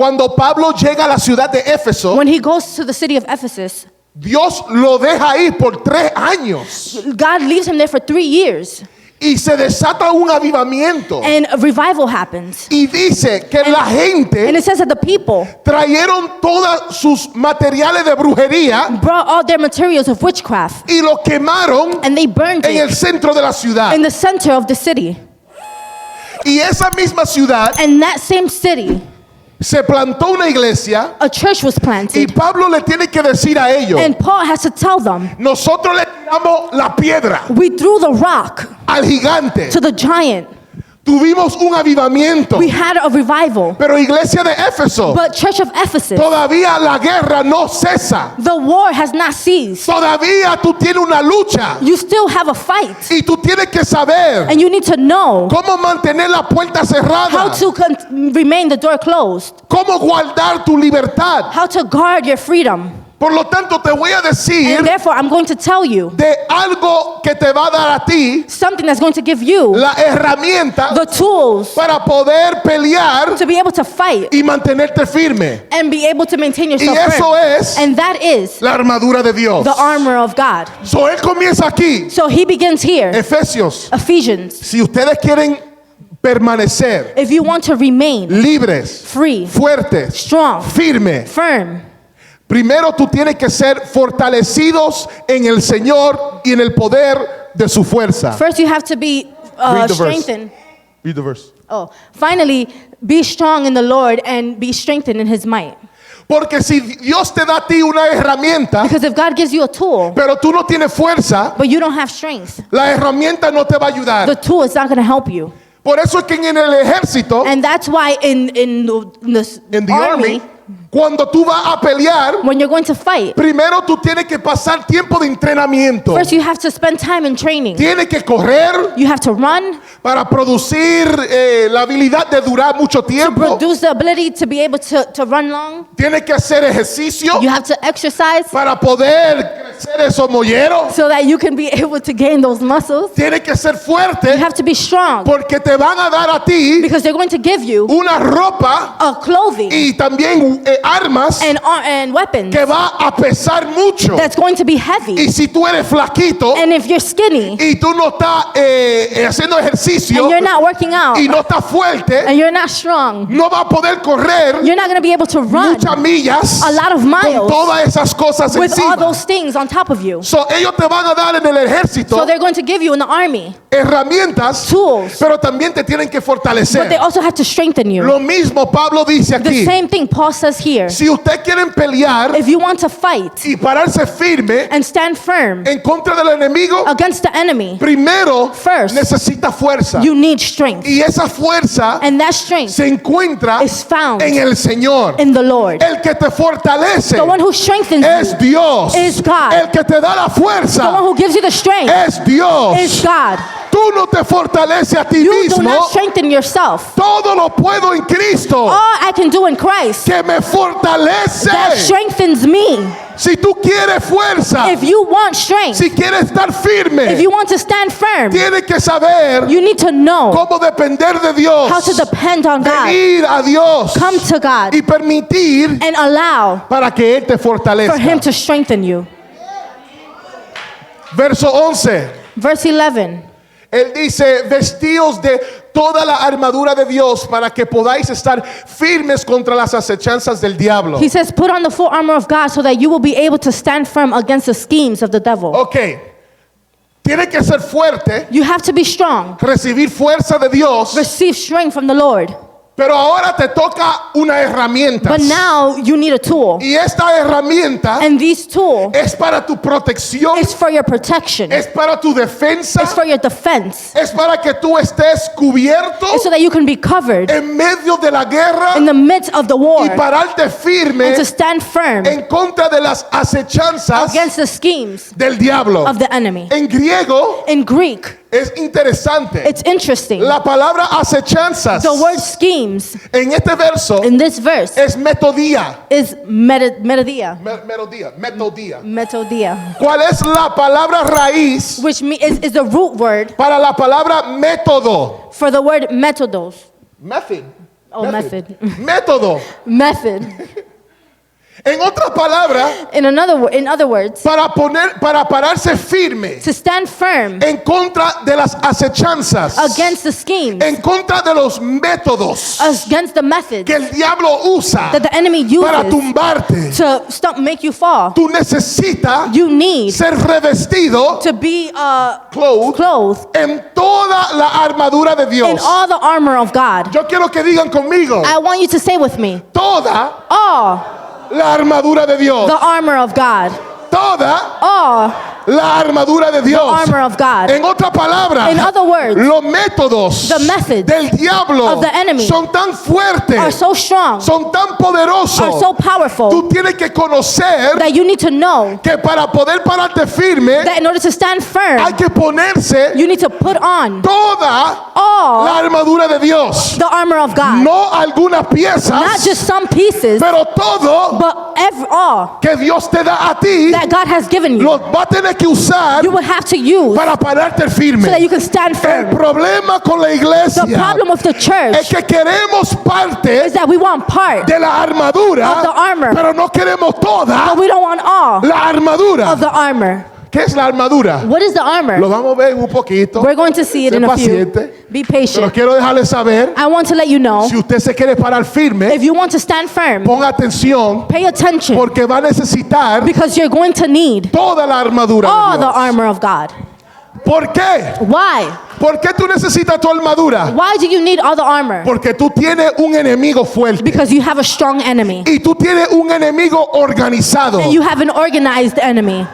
Cuando Pablo llega a la ciudad de Éfeso, when he goes to the city of Ephesus, Dios lo deja ahí por 3 años God leaves him there for 3 years. y se desata un avivamiento. And a revival happens. Y dice que la And gente it says that the people trajeron todos sus materiales de brujería brought all their materials of witchcraft y lo quemaron and they burned en el it centro de la ciudad. in the center of the city. Y esa misma ciudad And that same city, se plantó una iglesia a church was y planted. Pablo le tiene que decir a ellos, And Paul has to tell them, nosotros le tiramos la piedra we threw the rock al gigante, to the giant. tuvimos un avivamiento, We had a revival. pero iglesia de Éfeso, But Church of Ephesus, todavía la guerra no cesa, the war has not ceased. todavía tú tienes una lucha You still have a fight. y tú tienes que saber And you need to know cómo mantener la puerta cerrada, how to remain the door closed, cómo guardar tu libertad. how to guard your freedom. Por lo tanto, te voy a decir And therefore, I'm going to tell you de algo que te va a dar a ti something that's going to give you la herramienta the tools para poder pelear to be able to fight y mantenerte firme. and be able to maintain Y yourself eso firm. es And that is la armadura de Dios. the armor of God. So, él comienza aquí, So he begins here, Efesios. Ephesians. Si ustedes quieren permanecer If you want to remain libres, free, fuertes, strong, firmes, firm, primero tú tienes que ser fortalecidos en el Señor y en el poder de su fuerza. first you have to be Read the verse. strengthened. Read the verse. Oh, finally, be strong in the Lord and be strengthened in his might. Porque si Dios te da a ti una herramienta, Because if God gives you a tool, pero tú no tienes fuerza, but you don't have strength, la herramienta no te va a the ayudar. tool is not going to help you. Por eso es que en el ejército, And that's why in the army, cuando tú vas a pelear, when you're going to fight, primero tú tienes que pasar tiempo de entrenamiento. first you have to spend time in training. Tienes que correr You have to run para producir la habilidad de durar mucho to tiempo. produce the ability to be able to run long. Tienes que hacer ejercicio You have to exercise para poder crecer esos molleros. so that you can be able to gain those muscles. Tienes que ser fuerte You have to be strong porque te van a dar a ti because they're going to give you una ropa a clothing y también armas and weapons que va a pesar mucho. that's going to be heavy. Y si tú eres flaquito And if you're skinny y tú no estás haciendo ejercicio and you're not working out y no estás fuerte, and you're not strong, no vas a poder correr you're not going to be able to run muchas millas a lot of con miles todas esas cosas with all encima. those things on top of you. So, ellos te van a dar en el ejército So they're going to give you in the army herramientas, tools, pero también te tienen que but they fortalecer. also have to strengthen you. Lo mismo Pablo dice The aquí. same thing Paul says here. Si usted quieren pelear If you want to fight y pararse firme and stand firm en contra del enemigo, against the enemy, primero First, necesita fuerza. you need strength. Y esa fuerza And that strength se encuentra is found en el Señor. in the Lord. El que te fortalece The one who strengthens es you Dios. is God. El que te da la The one fuerza who gives you the strength es Dios. is God. Tú no te fortaleces a ti You do mismo. not strengthen yourself. Todo lo puedo en Cristo All I can do in Christ que me fortalece. that strengthens me. Si tú quieres fuerza, If you want strength, si quieres estar firme, if you want to stand firm, tienes que saber you need to know cómo depender de Dios, how to depend on God. venir a Dios Come to God y permitir and allow para que Él te for fortalezca. Him to strengthen you. Verso 11, Verse 11. Él dice, vestíos de toda la armadura de Dios para que podáis estar firmes contra las acechanzas del diablo. He says, put on the full armor of God so that you will be able to stand firm against the schemes of the devil. Ok, tiene que ser fuerte, You have to be strong. recibir fuerza de Dios, Receive strength from the Lord. pero ahora te toca una herramienta. But now you need a tool. Y esta herramienta And this tool es para tu protección, is for your protection. es para tu defensa, It's for your defense. es para que tú estés cubierto It's so that you can be covered en medio de la guerra in the midst of the war y pararte firme and to stand firm en contra de las acechanzas against the schemes del diablo. of the enemy. En griego In Greek, es interesante. it's interesting. La palabra acechanzas The word schemes en este verso in this verse es metodía. is metodia. Metodia, ¿Cuál es la palabra raíz which is the root word para la palabra método? for the word metodos. Method. Oh, method. Método. Method. En otras palabras, In other words, para pararse firme to stand firm en contra de las acechanzas, against the schemes, en contra de los métodos against the methods que el diablo usa that the enemy para uses tumbarte. to make you fall. Tú necesitas You need ser revestido, to be clothed, en toda la armadura de in Dios. all the armor of God. Yo quiero que digan conmigo, I want you to say with me, toda all la armadura de Dios. the armor of God. Toda All la armadura de Dios. armor of God. En otras palabras, In other words, los métodos the methods del diablo of the enemy son tan are fuertes, so strong, son tan poderosos. are so powerful, Tú tienes que conocer that you need to know que para poder pararte firme that in order to stand firm, hay que ponerse you need to put on toda all la armadura de Dios. the armor of God. No algunas Not piezas, just some pieces, pero todo but all que Dios te da a ti, that God has given you. los va a tener que usar You will have to use para pararte so firme. that you can stand El firm. problema con la iglesia The problem of the es church que queremos parte is that we want part, de la armadura, of the armor, pero no queremos toda but we don't want all la armadura. of the armor. ¿Qué es la armadura? What is the armor? Lo vamos a ver un poquito. We're going to see it Sé in a few. paciente. Be Pero patient. quiero dejarles saber, I want to let you know, si usted se quiere parar firme, if you want to stand firm, ponga atención, pay attention, porque va a necesitar because you're going to need toda la armadura all de the Dios. armor of God. ¿Por qué? Why? ¿Por qué tú necesitas tu armadura? Why do you need all the armor? Porque tú tienes un enemigo fuerte Because you have a strong enemy. y tú tienes un enemigo organizado. And you have an organized enemy.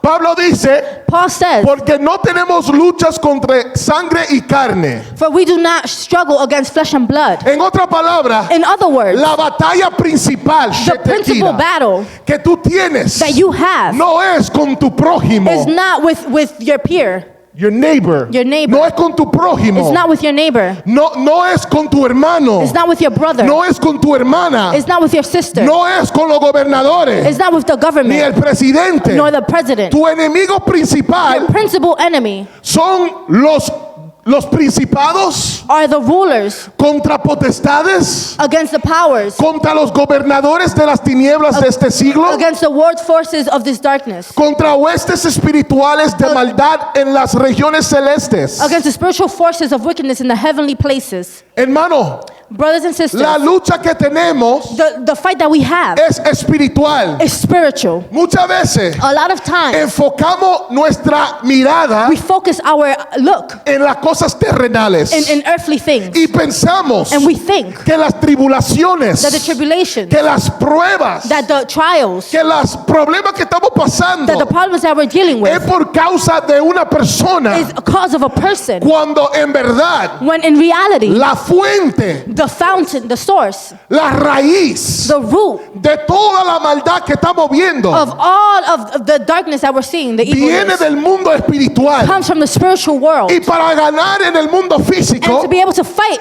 Pablo dice, Paul says, porque no tenemos luchas contra sangre y carne. for we do not struggle against flesh and blood. En otras palabras, In other words, la batalla principal the principal battle que tú tienes that you have no es con tu prójimo, is not with your peer. your neighbor. Your neighbor. No es con tu prójimo. It's not with your neighbor. No es con tu hermano. It's not with your brother. No es con tu hermana. It's not with your sister. No es con los gobernadores. It's not with the Ni el government, presidente. nor the president. Tu enemigo principal Your principal enemy son los principados are the rulers contra potestades, against the powers, contra los gobernadores de las tinieblas de este siglo, against the world forces of this darkness, contra huestes espirituales de maldad en las regiones celestes. against the spiritual forces of wickedness in the heavenly places. Hermano, Brothers and sisters, la lucha que tenemos the fight that we have es espiritual. is spiritual. Muchas veces A lot of times, enfocamos nuestra mirada we focus our look en las cosas terrenales in earthly things, y pensamos and we think que las tribulaciones, that the tribulations, que las pruebas, that the trials, que los problemas que estamos pasando that the problems that we're dealing es with por causa de una persona, is a cause of a person, cuando en verdad when in reality, la fuente, the fountain, the source, la raíz the root de toda la maldad que estamos viendo of all of the darkness that we're seeing, the viene evilness, del mundo espiritual. comes from the spiritual world. Y para ganar en el mundo And físico, to be able to fight,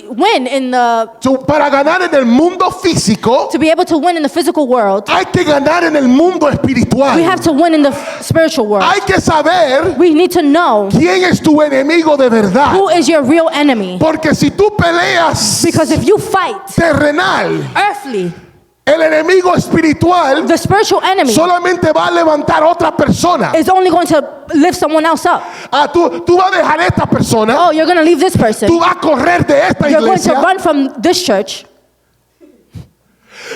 win in the, para ganar en el mundo físico, to be able to win in the physical world, hay que ganar en el mundo espiritual. we have to win in the spiritual world. Hay que saber We need to know quién es tu enemigo de verdad. who is your real enemy. Porque si tú peleas Because if you fight terrenal, earthly, el enemigo espiritual the spiritual enemy solamente va a levantar otra persona. is only going to lift someone else up. Tú vas a dejar a esta persona, Oh, you're going to leave this person. tú vas a correr de esta You're going to iglesia, run from this church.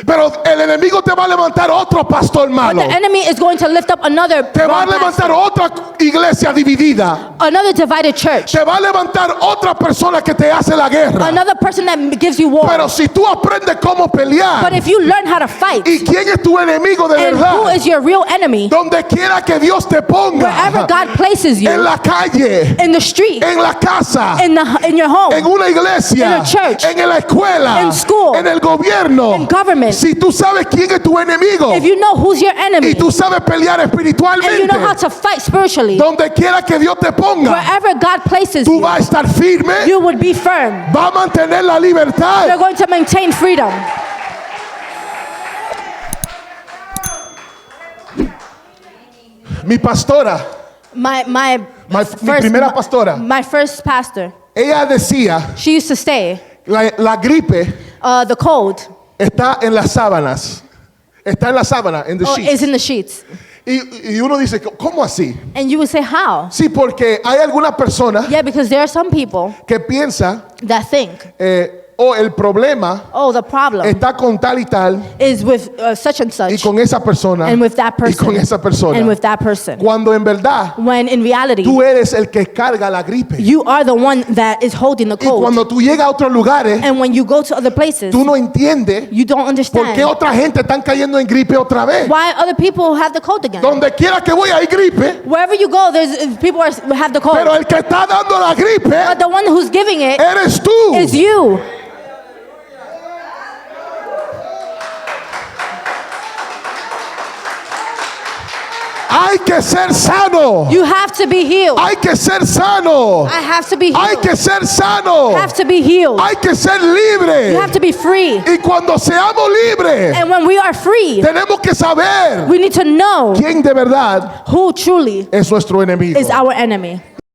pero el enemigo te va a levantar otro pastor But malo. the enemy is going to lift up another Te va a wrong levantar pastor, otra iglesia dividida. another divided church, Te va a levantar otra persona que te hace la guerra. another person that gives you war. Pero si tú aprendes cómo But pelear if you learn how to fight, y quién es tu enemigo de and who verdad, is your real enemy, donde quiera que Dios te ponga, wherever God places you, en la calle, in the street, en la casa, in your home, en una iglesia, in a church, en la escuela, in school, en el gobierno, in government, si tú sabes quién es tu enemigo if you know who's your enemy, y tú sabes pelear and you espiritualmente, know how to fight spiritually, donde quiera que Dios te ponga, wherever God places tú you, vas a estar firme, you would be firm. va a mantener la You're libertad. going to maintain freedom. Mi pastora, Mi primera pastora, my first pastor, ella decía she used to say La gripe The cold está en las sábanas. Está en la sábana, in the is sheets. in the sheets. Y uno dice, ¿cómo así? And you would say, how? Sí, porque hay algunas personas Yeah, because there are some people que piensan, that think, el problema oh, the problem está con tal y tal, is with such and y such, con esa persona, and with that y con person, esa persona. and with that person. Cuando en verdad When in reality, tú eres el que carga la gripe. you are the one that is holding the Y cold. cuando tú llegas a otros lugares, And when you go to other places, tú no entiendes you don't por understand qué otra gente están cayendo en gripe otra vez. why other people have the cold again. Donde quiera que voy hay gripe, Wherever you go, there's people have the cold. pero el que está dando la gripe But the one who's giving it eres tú. is you. Hay que ser sano. You have to be healed. Hay que ser sano. I have to be Hay healed. que ser sano. You have to be healed. Hay que ser libre. You have to be free. Y cuando seamos libres, And when we are free, tenemos que saber we need to know quién de verdad who truly es nuestro enemigo. is our enemy.